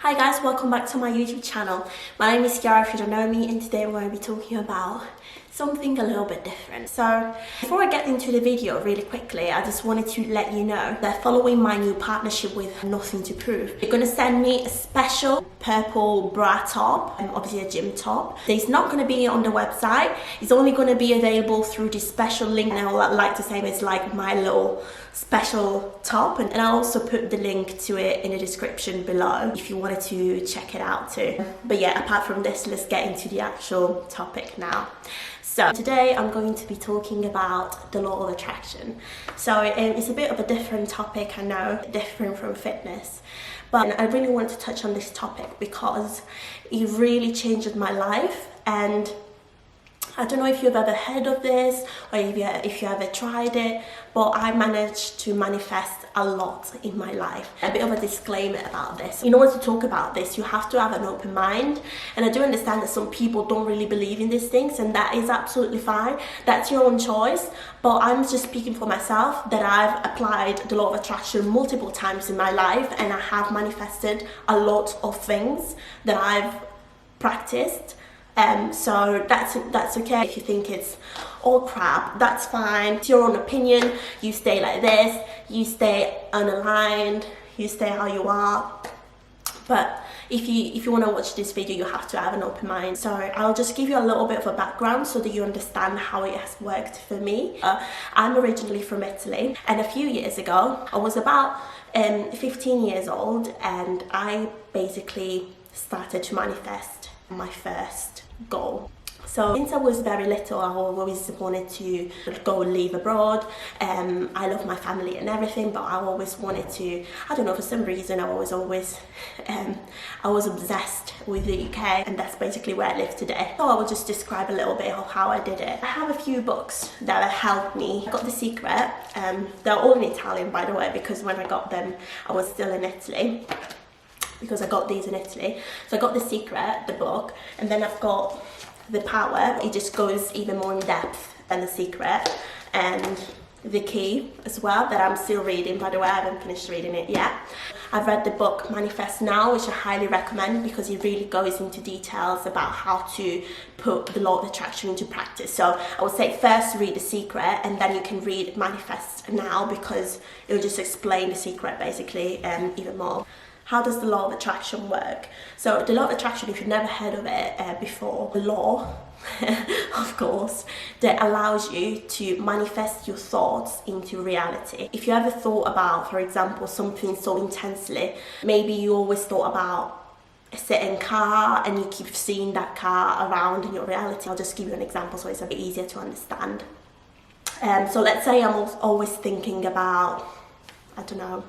Hi guys, welcome back to my YouTube channel. My name is Kiara if you don't know me, and today we're going to be talking about something a little bit different. So before I get into the video really quickly, I just wanted to let you know that following my new partnership with Nothing to Prove, they're going to send me a special purple bra top, and obviously a gym top. It's not going to be on the website, it's only going to be available through this special link, and I would like to say it's like my little special top, and I'll also put the link to it in the description below if you wanted to check it out too. But yeah, apart from this, let's get into the actual topic now. So today I'm going to be talking about the law of attraction. So it's a bit of a different topic, I know, different from fitness, but I really want to touch on this topic because it really changed my life. And I don't know if you've ever heard of this or if you ever tried it, but I managed to manifest a lot in my life. A bit of a disclaimer about this. In order to talk about this, you have to have an open mind. And I do understand that some people don't really believe in these things, and that is absolutely fine. That's your own choice. But I'm just speaking for myself that I've applied the law of attraction multiple times in my life, and I have manifested a lot of things that I've practiced. So that's okay. If you think it's all crap, that's fine. It's your own opinion. You stay like this, you stay unaligned, you stay how you are. But if you want to watch this video, you have to have an open mind. So I'll just give you a little bit of a background so that you understand how it has worked for me. I'm originally from Italy, and a few years ago, I was about 15 years old, and I basically started to manifest my first goal. So since I was very little, I always wanted to go and live abroad. I love my family and everything, but I always wanted to, I don't know, for some reason I was obsessed with the UK, and that's basically where I live today. So I will just describe a little bit of how I did it. I have a few books that have helped me. I got The Secret. They're all in Italian, by the way, because when I got them I was still in Italy, because I got these in Italy. So I got The Secret, the book, and then I've got The Power. It just goes even more in depth than The Secret, and The Key as well, that I'm still reading, by the way. I haven't finished reading it yet. I've read the book Manifest Now, which I highly recommend because it really goes into details about how to put the law of attraction into practice. So I would say first read The Secret, and then you can read Manifest Now, because it will just explain The Secret basically even more. How does the law of attraction work? So the law of attraction, if you've never heard of it before, the law, of course, that allows you to manifest your thoughts into reality. If you ever thought about, for example, something so intensely, maybe you always thought about a certain car and you keep seeing that car around in your reality. I'll just give you an example so it's a bit easier to understand. So let's say I'm always thinking about, I don't know,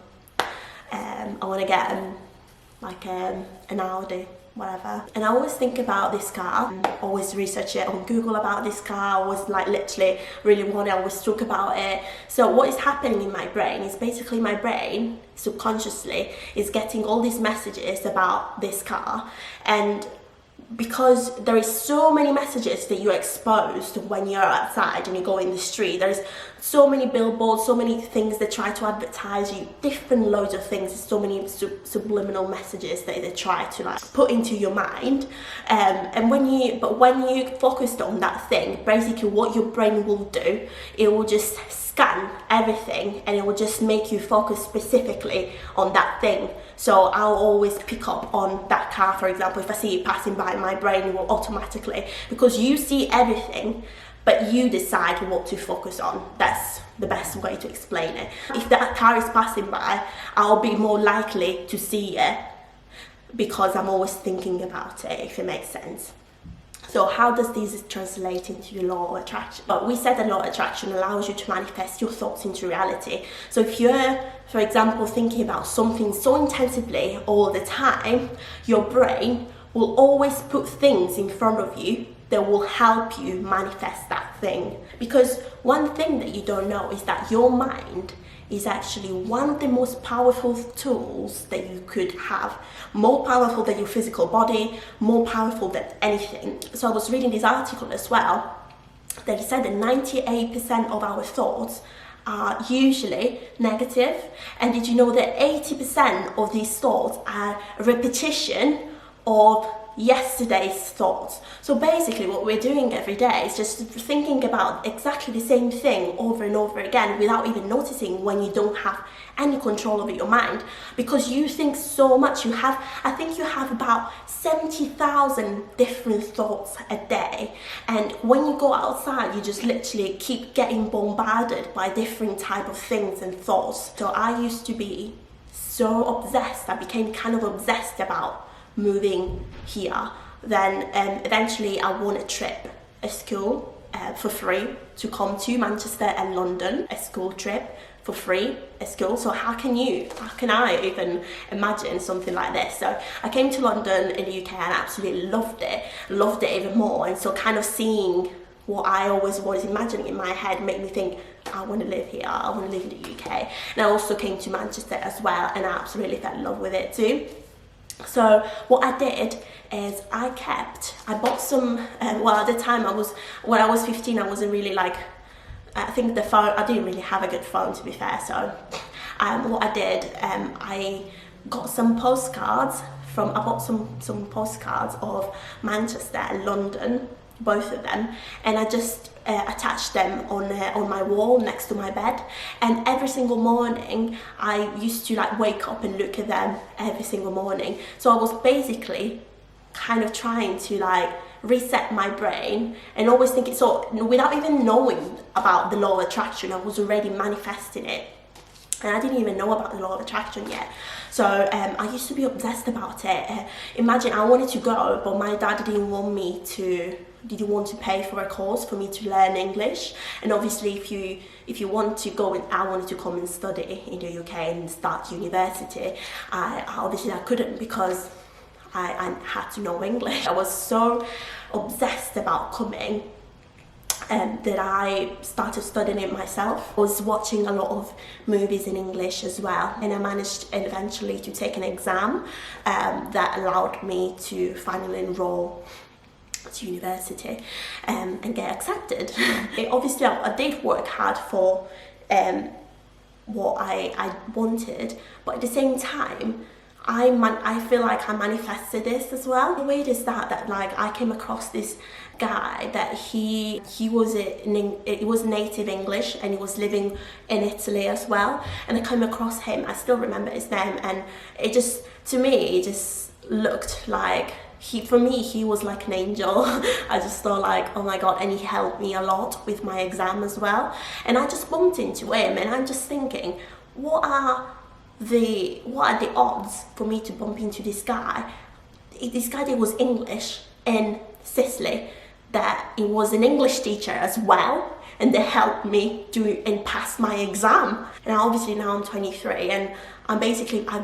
I want to get an Audi, whatever, and I always think about this car, always research it on Google about this car, always like literally really want it, always talk about it. So what is happening in my brain is basically my brain subconsciously is getting all these messages about this car, and because there is so many messages that you're exposed to when you're outside and you go in the street. There's so many billboards, so many things that try to advertise you, different loads of things, so many subliminal messages that they try to like put into your mind. And when you focused on that thing, basically what your brain will do, it will just scan everything, and it will just make you focus specifically on that thing. So I'll always pick up on that car, for example. If I see it passing by, my brain will automatically, because you see everything, but you decide what to focus on. That's the best way to explain it. If that car is passing by, I'll be more likely to see it because I'm always thinking about it, if it makes sense. So how does this translate into the law of attraction? But we said the law of attraction allows you to manifest your thoughts into reality. So if you're, for example, thinking about something so intensively all the time, your brain will always put things in front of you that will help you manifest that thing. Because one thing that you don't know is that your mind is actually one of the most powerful tools that you could have. More powerful than your physical body, more powerful than anything. So I was reading this article as well that it said that 98% of our thoughts are usually negative. And did you know that 80% of these thoughts are a repetition of yesterday's thoughts? So basically what we're doing every day is just thinking about exactly the same thing over and over again without even noticing, when you don't have any control over your mind, because you think so much. I think you have about 70,000 different thoughts a day, and when you go outside you just literally keep getting bombarded by different type of things and thoughts. So I used to be so obsessed, I became kind of obsessed about moving here. Then eventually I won a trip, a school for free, to come to Manchester and London, a school trip for free, a school. So how can I even imagine something like this? So I came to London in the UK and absolutely loved it even more. And so kind of seeing what I always was imagining in my head made me think, I want to live here, I want to live in the UK. And I also came to Manchester as well, and I absolutely fell in love with it too. So what I did is I bought some, well, at the time when I was 15, I wasn't really like, I think the phone, I didn't really have a good phone, to be fair. So what I did, I got some postcards I bought some postcards of Manchester and London, both of them, and I just attached them on my wall next to my bed. And every single morning I used to like wake up and look at them every single morning. So I was basically kind of trying to like reset my brain and always think it. So without even knowing about the law of attraction, I was already manifesting it, and I didn't even know about the law of attraction yet. So I used to be obsessed about it. Imagine, I wanted to go, but my dad didn't want to pay for a course for me to learn English. And obviously if you want to go, and I wanted to come and study in the UK and start university, obviously I couldn't, because I had to know English. I was so obsessed about coming that I started studying it myself. I was watching a lot of movies in English as well, and I managed eventually to take an exam that allowed me to finally enroll to university and get accepted. Obviously I did work hard for what I wanted, but at the same time I feel like I manifested this as well. The way is that like I came across this guy that he was native English, and he was living in Italy as well. And I came across him, I still remember his name, and it just, to me, it just looked like for me he was like an angel. I just thought like, oh my god, and he helped me a lot with my exam as well. And I just bumped into him, and I'm just thinking, what are the odds for me to bump into this guy? This guy that was English in Sicily, that he was an English teacher as well, and they helped me do and pass my exam. And obviously now I'm 23, and I've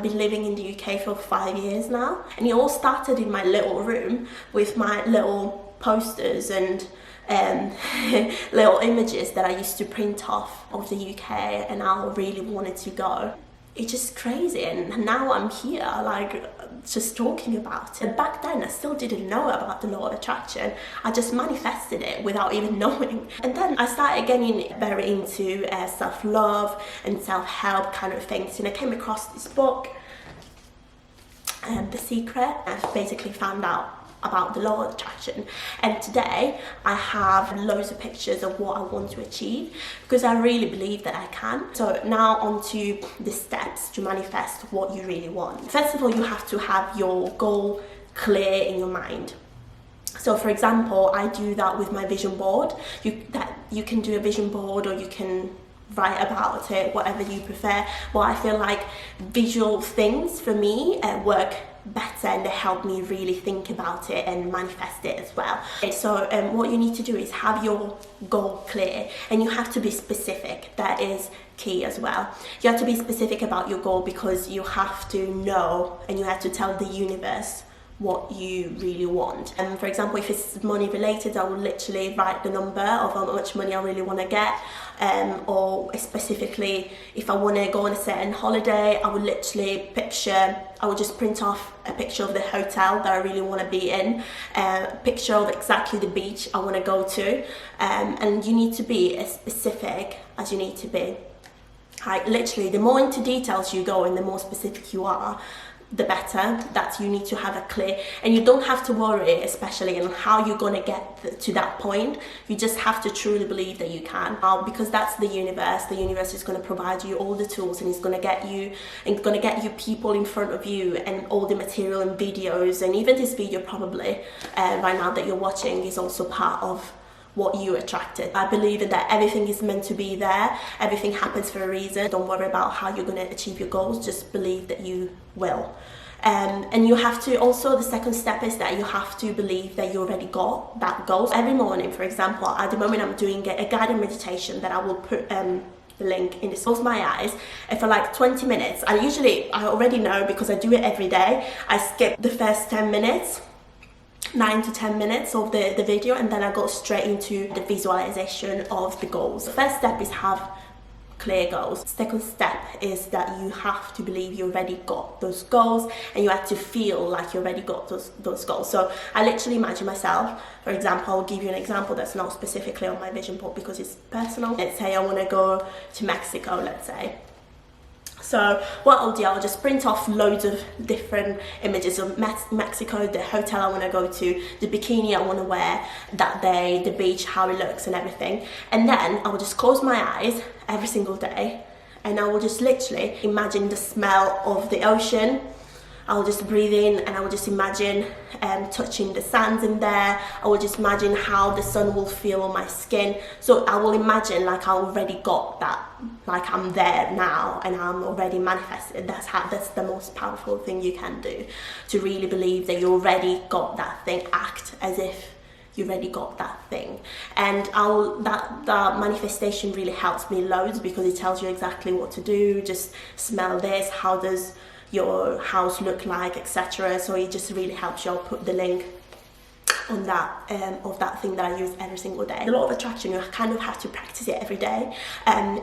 been living in the UK for 5 years now. And it all started in my little room with my little posters and little images that I used to print off of the UK, and I really wanted to go. It's just crazy, and now I'm here like just talking about it. Back then I still didn't know about the law of attraction. I just manifested it without even knowing. And then I started getting very into self-love and self-help kind of things, and I came across this book, The Secret. I basically found out about the law of attraction, and today I have loads of pictures of what I want to achieve, because I really believe that I can. So now on to the steps to manifest what you really want. First of all, you have to have your goal clear in your mind. So for example, I do that with my vision board. You can do a vision board, or you can write about it, whatever you prefer. But I feel like visual things for me work better, and they help me really think about it and manifest it as well. So what you need to do is have your goal clear, and you have to be specific. That is key as well. You have to be specific about your goal, because you have to know, and you have to tell the universe what you really want. And for example, if it's money related, I will literally write the number of how much money I really want to get, or specifically if I want to go on a certain holiday, I will just print off a picture of the hotel that I really want to be in, a picture of exactly the beach I want to go to, and you need to be as specific as you need to be. Like literally, the more into details you go and the more specific you are, the better. That you need to have a clear, and you don't have to worry especially on how you're going to get to that point. You just have to truly believe that you can, because that's the universe is going to provide you all the tools, and it's going to get you people in front of you, and all the material and videos, and even this video probably right now that you're watching is also part of what you attracted. I believe in that everything is meant to be there, everything happens for a reason. Don't worry about how you're going to achieve your goals, just believe that you will. And you have to also, the second step is that you have to believe that you already got that goal. Every morning, for example, at the moment I'm doing a guided meditation that I will put the link in this. Close my eyes and for like 20 minutes. I already know because I do it every day. I skip the first 10 minutes, 9 to 10 minutes of the video, and then I go straight into the visualization of the goals. The first step is have clear goals. Second step is that you have to believe you already got those goals, and you have to feel like you already got those goals. So I literally imagine myself, for example, I'll give you an example that's not specifically on my vision board because it's personal. Let's say I want to go to Mexico, let's say. So what I'll do, I'll just print off loads of different images of Mexico, the hotel I want to go to, the bikini I want to wear that day, the beach, how it looks and everything. And then I will just close my eyes every single day, and I will just literally imagine the smell of the ocean. I'll just breathe in, and I will just imagine touching the sands in there. I will just imagine how the sun will feel on my skin. So I will imagine like I already got that, like I'm there now and I'm already manifested. That's the most powerful thing you can do, to really believe that you already got that thing. Act as if you already got that thing. And that manifestation really helps me loads because it tells you exactly what to do. Just smell this, how does your house look like, etc. So it just really helps you. I'll put the link on that of that thing that I use every single day. The law of attraction, you kind of have to practice it every day.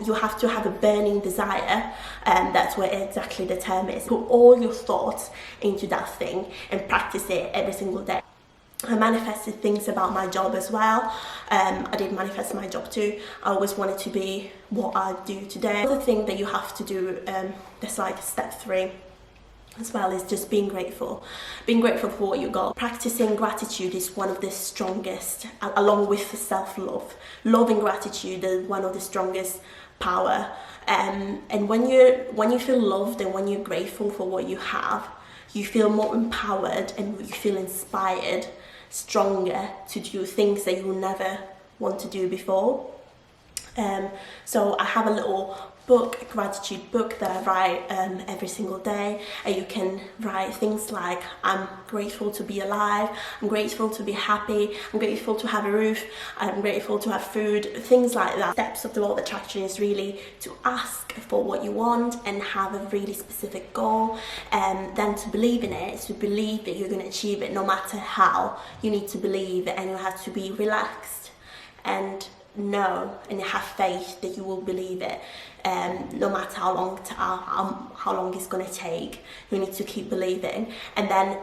You have to have a burning desire, and that's what exactly the term is. Put all your thoughts into that thing and practice it every single day. I manifested things about my job as well. I did manifest my job too. I always wanted to be what I do today. Another thing that you have to do, that's like step 3 as well, is just being grateful. Being grateful for what you got. Practicing gratitude is one of the strongest, along with self-love. Love and gratitude are one of the strongest power. And when you feel loved and when you're grateful for what you have, you feel more empowered and you feel inspired, stronger to do things that you will never want to do before. So I have a little book, gratitude book, that I write every single day, and you can write things like, I'm grateful to be alive, I'm grateful to be happy, I'm grateful to have a roof, I'm grateful to have food, things like that. Steps of the law of attraction is really to ask for what you want and have a really specific goal, and then to believe in it, to believe that you're going to achieve it no matter how. You need to believe, and you have to be relaxed and know and have faith that you will believe it, no matter how long it's going to take. You need to keep believing, and then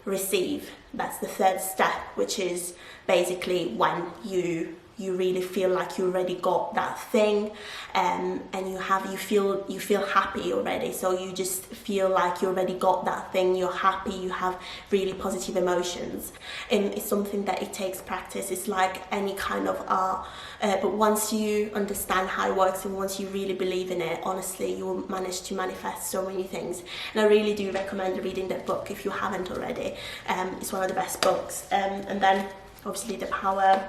receive. That's the third step, which is basically when you really feel like you already got that thing, and you feel happy already. So you just feel like you already got that thing, you're happy, you have really positive emotions. And it's something that it takes practice. It's like any kind of art, but once you understand how it works and once you really believe in it, honestly, you will manage to manifest so many things. And I really do recommend reading that book if you haven't already. It's one of the best books. And then obviously the power,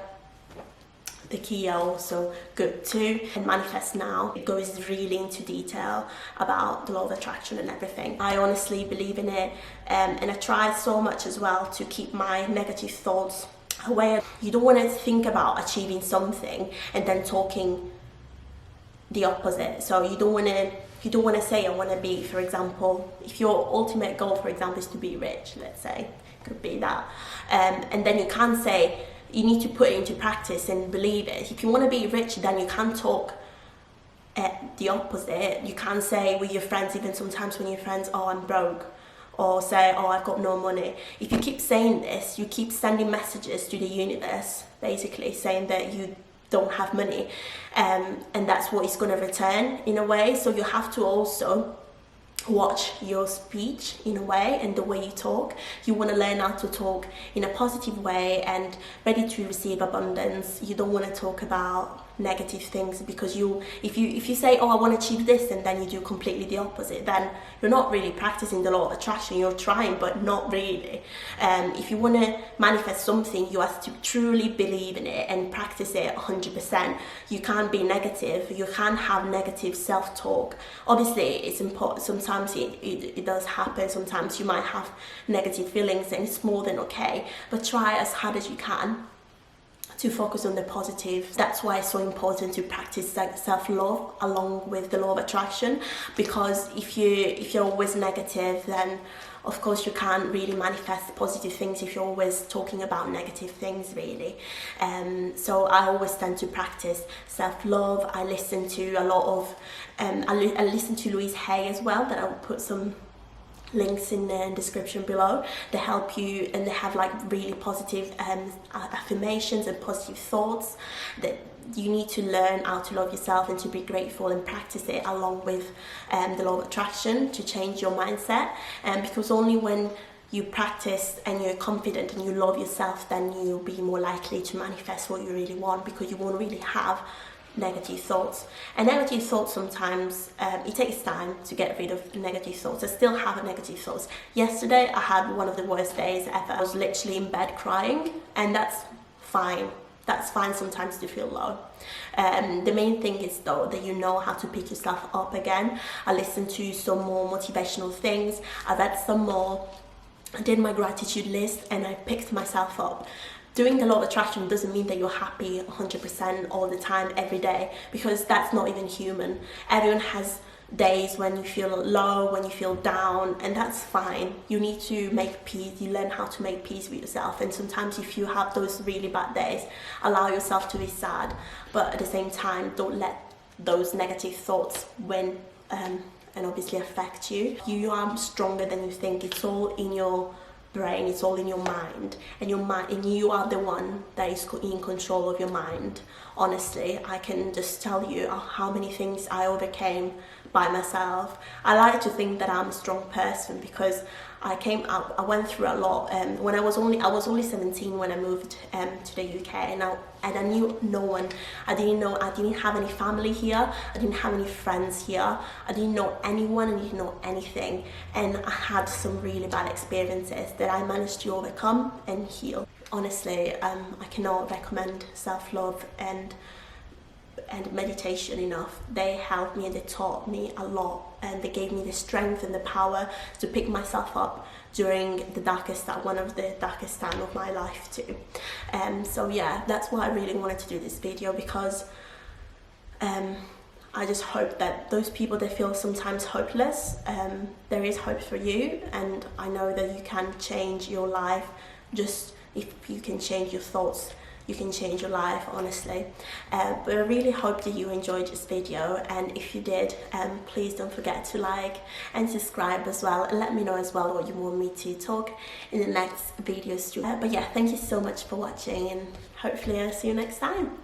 the key are also good too. And Manifest Now, it goes really into detail about the law of attraction and everything. I honestly believe in it, and I try so much as well to keep my negative thoughts away. You don't want to think about achieving something and then talking the opposite. So you don't want to say, I want to be, for example, if your ultimate goal, for example, is to be rich, let's say, could be that, and then you can't say, you need to put it into practice and believe it. If you want to be rich, then you can't talk the opposite. You can't say with your friends, even sometimes when your friends, oh, I'm broke, or say, oh, I've got no money. If you keep saying this, you keep sending messages to the universe, basically saying that don't have money, and that's what it's going to return in a way. So you have to also watch your speech in a way, and the way you talk. You want to learn how to talk in a positive way and ready to receive abundance. You don't want to talk about negative things, because if you say, oh, I want to achieve this, and then you do completely the opposite, then you're not really practicing the law of attraction. You're trying, but not really. If you want to manifest something, you have to truly believe in it and practice it 100%. You can't be negative. You can't have negative self-talk. Obviously, it's important. Sometimes it does happen. Sometimes you might have negative feelings, and it's more than okay, but try as hard as you can to focus on the positive. That's why it's so important to practice self-love along with the law of attraction, because if you're always negative, then of course you can't really manifest positive things if you're always talking about negative things, really. So I always tend to practice self-love. I listen to a lot of I listen to Louise Hay as well, that I'll put some links in the description below. They help you, and they have like really positive affirmations and positive thoughts that you need to learn how to love yourself and to be grateful, and practice it along with the law of attraction to change your mindset. Because only when you practice and you're confident and you love yourself, then you'll be more likely to manifest what you really want, because you won't really have negative thoughts. And negative thoughts, sometimes it takes time to get rid of negative thoughts. I still have negative thoughts. Yesterday I had one of the worst days ever. I was literally in bed crying, and that's fine. That's fine sometimes to feel low. The main thing is though that you know how to pick yourself up again. I listened to some more motivational things. I read some more. I did my gratitude list, and I picked myself up. Doing the law of attraction doesn't mean that you're happy 100% all the time, every day, because that's not even human. Everyone has days when you feel low, when you feel down, and that's fine. You need to make peace. You learn how to make peace with yourself, and sometimes if you have those really bad days, allow yourself to be sad, but at the same time, don't let those negative thoughts win and obviously affect you. You are stronger than you think. It's all in your brain, it's all in your mind, and you are the one that is in control of your mind. Honestly, I can just tell you how many things I overcame by myself. I like to think that I'm a strong person, because I went through a lot. When I was only 17 when I moved to the UK, and I knew no one. I didn't have any family here. I didn't have any friends here. I didn't know anyone. I didn't know anything, and I had some really bad experiences that I managed to overcome and heal. Honestly, I cannot recommend self-love and meditation enough. They helped me, and they taught me a lot, and they gave me the strength and the power to pick myself up during one of the darkest time of my life too. So yeah, that's why I really wanted to do this video, because I just hope that those people that feel sometimes hopeless, there is hope for you, and I know that you can change your life. Just if you can change your thoughts, you can change your life, honestly. But I really hope that you enjoyed this video, and if you did, please don't forget to like and subscribe as well, and let me know as well what you want me to talk in the next videos too. But yeah, thank you so much for watching, and hopefully I'll see you next time.